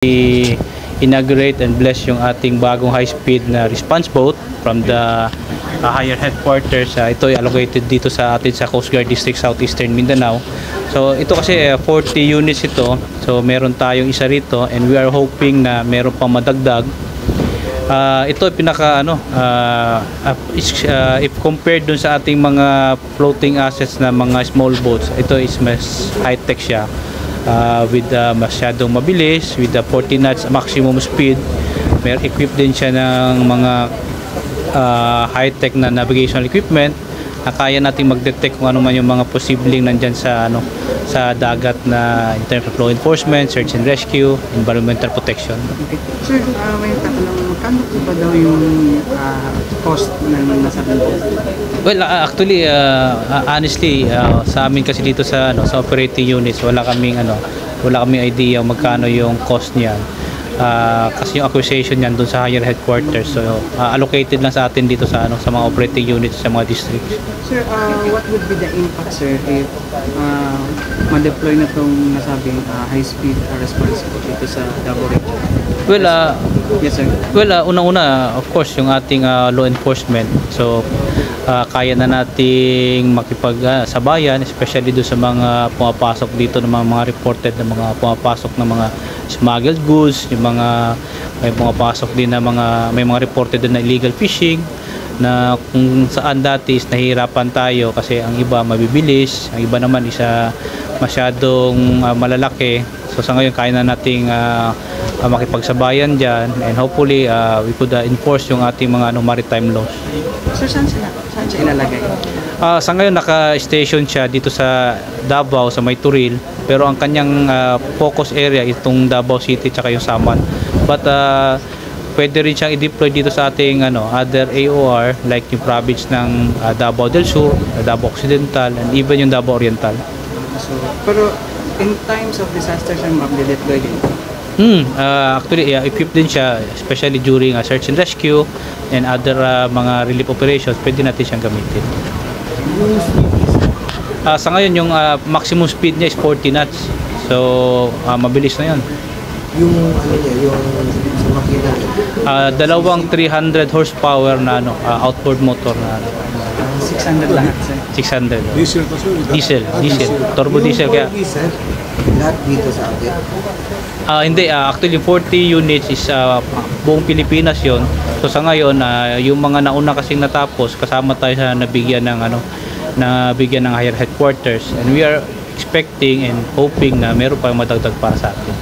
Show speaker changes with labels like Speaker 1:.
Speaker 1: inaugurate and bless yung ating bagong high-speed na response boat from the higher headquarters. Ito ay allocated dito sa atin sa Coast Guard District Southeastern Mindanao. So ito kasi 40 units ito. So meron tayong isa rito and we are hoping na meron pang madagdag. Ito ay pinaka if compared dun sa ating mga floating assets na mga small boats, ito is mas high-tech siya. With masyadong mabilis, with the 40 knots maximum speed. May equipped din siya ng mga high-tech na navigational equipment na kaya nating mag-detect kung ano man yung mga posibleng nandyan sa sa dagat na in terms of law enforcement, search and rescue, environmental protection.
Speaker 2: Okay. Sir, may tatanong, magkano po ba daw yung cost ng nasabi po?
Speaker 1: Well, actually, honestly, sa amin kasi dito sa sa operating units, wala kaming idea magkano yung cost niyan. Kasi yung acquisition niyan doon sa higher headquarters. So, allocated lang sa atin dito sa sa mga operating units sa mga districts.
Speaker 2: Sir, what would be the impact, sir, if ma-deploy na itong nasabing high-speed response dito sa Davao region?
Speaker 1: Well,
Speaker 2: yes, sir.
Speaker 1: Well, unang-una, of course, yung ating law enforcement. So, kaya na nating makipagsabayan, especially doon sa mga pumapasok dito ng mga reported na mga pumapasok ng mga smuggled goods, yung may pumapasok din na may mga reported din na illegal fishing, na kung saan dati is nahihirapan tayo kasi ang iba mabibilis, ang iba naman isa masyadong malalaki. So sa ngayon kaya na nating makipagsabayan dyan, and hopefully we could enforce yung ating mga maritime laws.
Speaker 2: Sir, saan siya ilalagay?
Speaker 1: Sa ngayon naka-station siya dito sa Davao, sa Mayturil, pero ang kanyang focus area itong Davao City tsaka yung Saman. But pwede rin siyang i-deploy dito sa ating other AOR like yung province ng Davao del Sur, Davao Occidental, and even yung Davao Oriental.
Speaker 2: So, pero in times of disaster siya mag-deploy din?
Speaker 1: Actually, equipped din siya, especially during search and rescue and other mga relief operations, pwede natin siyang gamitin. Sa ngayon, yung maximum speed niya is 40 knots. So, mabilis na yun.
Speaker 3: Yung yung sa makina niya?
Speaker 1: Dalawang 300 horsepower na outboard motor na
Speaker 2: 600 lahat, sir.
Speaker 1: 600.
Speaker 3: Diesel pa, sir?
Speaker 1: Diesel. Turbo diesel kaya.
Speaker 3: Diesel, lahat dito sa atin?
Speaker 1: Hindi, actually 40 units is buong Pilipinas yon. So sa ngayon, yung mga nauna kasing natapos, kasama tayo sa nabigyan ng higher headquarters, and we are expecting and hoping na meron pa madagdag para sa atin.